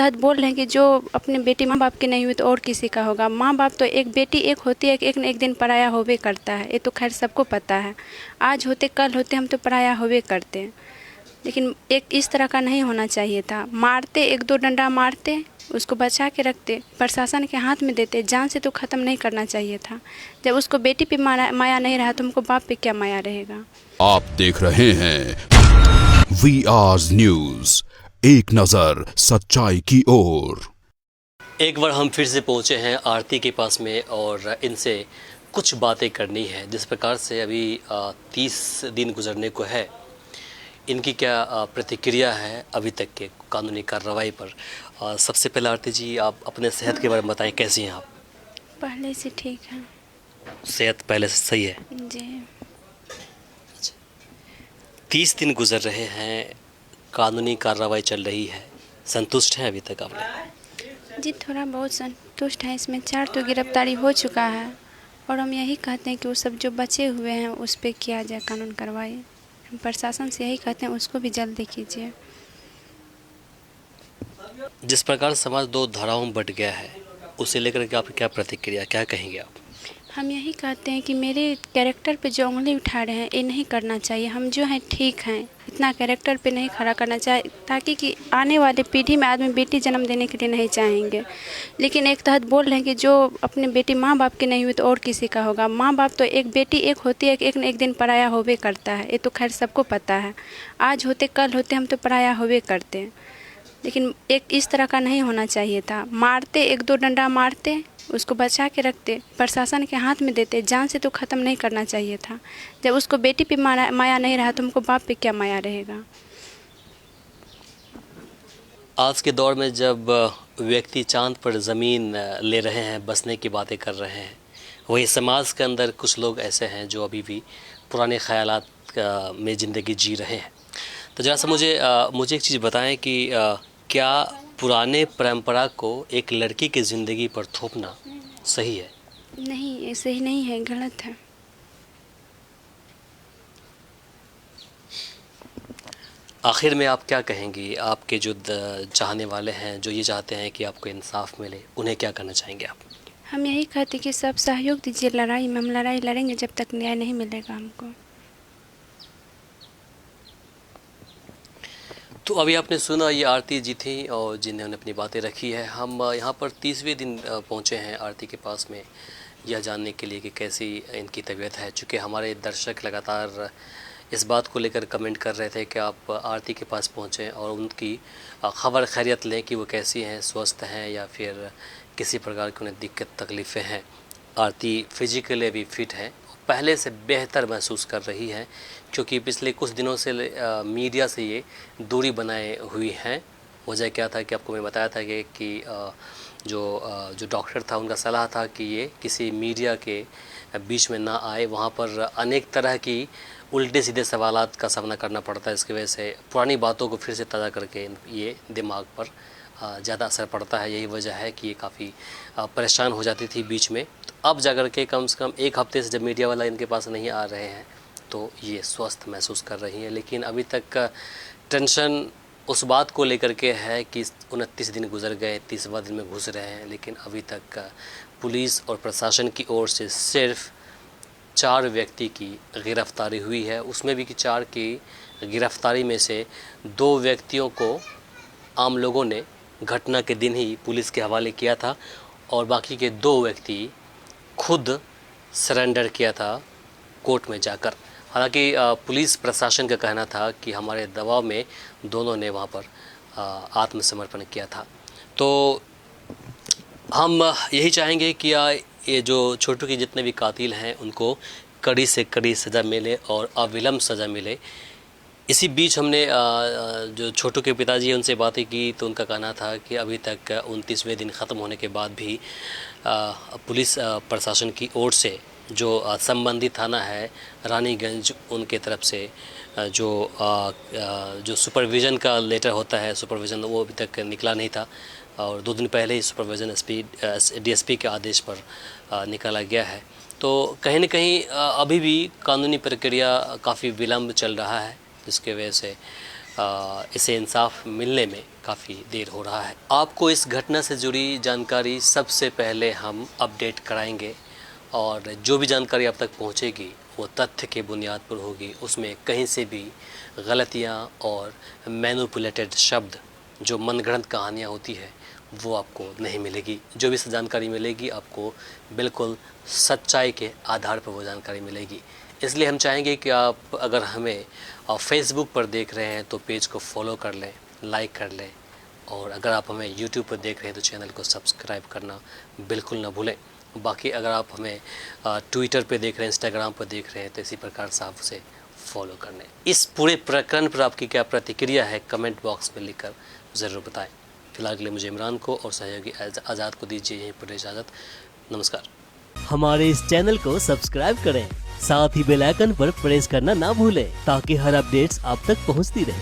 तहत बोल रहे हैं कि जो अपने बेटी माँ बाप की नहीं हुई तो और किसी का होगा। माँ बाप तो एक बेटी एक होती है, एक न एक दिन पराया होवे करता है, ये तो खैर सबको पता है। आज होते कल होते हम तो पराया होवे करते हैं, लेकिन एक इस तरह का नहीं होना चाहिए था। मारते, एक दो डंडा मारते, उसको बचा के रखते, प्रशासन के हाथ में देते, जान से तो ख़त्म नहीं करना चाहिए था। जब उसको बेटी पे माया नहीं रहा तो हमको बाप पे क्या माया रहेगा। आप देख रहे हैं VR न्यूज, एक नजर सच्चाई की ओर। एक बार हम फिर से पहुंचे हैं आरती के पास में और इनसे कुछ बातें करनी है। जिस प्रकार से अभी 30 दिन गुजरने को है, इनकी क्या प्रतिक्रिया है अभी तक के कानूनी कार्रवाई पर। सबसे पहले आरती जी, आप अपने सेहत के बारे में बताएं, कैसी हैं आप? पहले से ठीक है सेहत पहले से सही है जी। 30 दिन गुजर रहे हैं, कानूनी कार्रवाई चल रही है, संतुष्ट हैं अभी तक आपने? जी थोड़ा बहुत संतुष्ट है। इसमें 4 तो गिरफ्तारी हो चुका है और हम यही कहते हैं कि वो सब जो बचे हुए हैं उस पर किया जाए कानून कार्रवाई। हम प्रशासन से यही कहते हैं उसको भी जल्दी कीजिए। जिस प्रकार समाज दो धाराओं में बट गया है, उसे लेकर के आपकी क्या प्रतिक्रिया, क्या कहेंगे आप? हम यही कहते हैं कि मेरे कैरेक्टर पे जो उंगली उठा रहे हैं ये नहीं करना चाहिए। हम जो हैं ठीक हैं, इतना कैरेक्टर पे नहीं खड़ा करना चाहिए, ताकि कि आने वाले पीढ़ी में आदमी बेटी जन्म देने के लिए नहीं चाहेंगे। लेकिन एक तहत बोल रहे हैं कि जो अपने बेटी माँ बाप की नहीं हुई तो और किसी का होगा। माँ बाप तो एक बेटी एक होती है, एक न एक दिन पराया होवे करता है, ये तो खैर सबको पता है। आज होते कल होते हम तो पराया होवे करते हैं, लेकिन एक इस तरह का नहीं होना चाहिए था। मारते, एक दो डंडा मारते, उसको बचा के रखते, प्रशासन के हाथ में देते, जान से तो ख़त्म नहीं करना चाहिए था। जब उसको बेटी पे माया नहीं रहा तो हमको बाप पे क्या माया रहेगा। आज के दौर में जब व्यक्ति चांद पर ज़मीन ले रहे हैं, बसने की बातें कर रहे हैं, वही समाज के अंदर कुछ लोग ऐसे हैं जो अभी भी पुराने ख़यालात में ज़िंदगी जी रहे हैं। तो जरा सा मुझे एक चीज़ बताएं कि क्या पुराने परंपरा को एक लड़की की ज़िंदगी पर थोपना सही है? नहीं, ये सही नहीं है, गलत है। आखिर में आप क्या कहेंगी? आपके जो चाहने वाले हैं, जो ये चाहते हैं कि आपको इंसाफ मिले, उन्हें क्या करना चाहेंगे आप? हम यही कहते कि सब सहयोग दीजिए लड़ाई में। हम लड़ाई लड़ेंगे जब तक न्याय नहीं मिलेगा हमको। तो अभी आपने सुना, ये आरती जी थी और जिन्होंने अपनी बातें रखी है। हम यहाँ पर 30वें दिन पहुँचे हैं आरती के पास में, यह जानने के लिए कि कैसी इनकी तबीयत है। चूँकि हमारे दर्शक लगातार इस बात को लेकर कमेंट कर रहे थे कि आप आरती के पास पहुँचें और उनकी ख़बर खैरियत लें कि वो कैसी हैं, स्वस्थ हैं या फिर किसी प्रकार की उन्हें दिक्कत तकलीफ़ें हैं। आरती फिज़िकली भी फिट है, पहले से बेहतर महसूस कर रही है, क्योंकि पिछले कुछ दिनों से मीडिया से ये दूरी बनाए हुई हैं। वजह क्या था कि आपको मैं बताया था कि जो डॉक्टर था उनका सलाह था कि ये किसी मीडिया के बीच में ना आए। वहाँ पर अनेक तरह की उल्टे सीधे सवालात का सामना करना पड़ता है। इसकी वजह से पुरानी बातों को फिर से ताज़ा करके ये दिमाग पर ज़्यादा असर पड़ता है। यही वजह है कि ये काफ़ी परेशान हो जाती थी बीच में। तो अब जाकर के कम से कम एक हफ़्ते से जब मीडिया वाला इनके पास नहीं आ रहे हैं तो ये स्वस्थ महसूस कर रही हैं। लेकिन अभी तक टेंशन उस बात को लेकर के है कि 29 दिन गुजर गए, 30वां दिन में घुस रहे हैं, लेकिन अभी तक पुलिस और प्रशासन की ओर से सिर्फ 4 व्यक्ति की गिरफ़्तारी हुई है। उसमें भी कि 4 की गिरफ़्तारी में से 2 व्यक्तियों को आम लोगों ने घटना के दिन ही पुलिस के हवाले किया था और बाकी के 2 व्यक्ति खुद सरेंडर किया था कोर्ट में जाकर। हालांकि पुलिस प्रशासन का कहना था कि हमारे दबाव में दोनों ने वहां पर आत्मसमर्पण किया था। तो हम यही चाहेंगे कि ये जो छोटू के जितने भी कातिल हैं उनको कड़ी से कड़ी सज़ा मिले और अविलंब सज़ा मिले। इसी बीच हमने जो छोटू के पिताजी हैं उनसे बातें की तो उनका कहना था कि अभी तक 29वें दिन ख़त्म होने के बाद भी पुलिस प्रशासन की ओर से जो संबंधित थाना है रानीगंज, उनके तरफ से जो सुपरविज़न का लेटर होता है, सुपरविज़न, वो अभी तक निकला नहीं था और 2 दिन पहले ही सुपरविज़न DSP के आदेश पर निकाला गया है। तो कहीं न कहीं अभी भी कानूनी प्रक्रिया काफ़ी विलम्ब चल रहा है, जिसके वजह से इसे इंसाफ मिलने में काफ़ी देर हो रहा है। आपको इस घटना से जुड़ी जानकारी सबसे पहले हम अपडेट कराएंगे और जो भी जानकारी आप तक पहुंचेगी वो तथ्य के बुनियाद पर होगी। उसमें कहीं से भी गलतियां और मैनिपुलेटेड शब्द, जो मनगढ़ंत कहानियां होती है, वो आपको नहीं मिलेगी। जो भी जानकारी मिलेगी आपको बिल्कुल सच्चाई के आधार पर वो जानकारी मिलेगी। इसलिए हम चाहेंगे कि आप अगर हमें फेसबुक पर देख रहे हैं तो पेज को फॉलो कर लें, लाइक कर लें, और अगर आप हमें यूट्यूब पर देख रहे हैं तो चैनल को सब्सक्राइब करना बिल्कुल ना भूलें। बाकी अगर आप हमें ट्विटर पे देख रहे हैं, इंस्टाग्राम पर देख रहे हैं तो इसी प्रकार से आप उसे फॉलो कर लें। इस पूरे प्रकरण पर आपकी क्या प्रतिक्रिया है कमेंट बॉक्स में लिखकर ज़रूर बताएं। फिलहाल के लिए मुझे इमरान को और सहयोगी आज़ाद को दीजिए यहीं पर इजाज़त। नमस्कार। हमारे इस चैनल को सब्सक्राइब करें, साथ ही बेल आइकन पर प्रेस करना ना भूलें ताकि हर अपडेट्स आप तक पहुंचती रहे।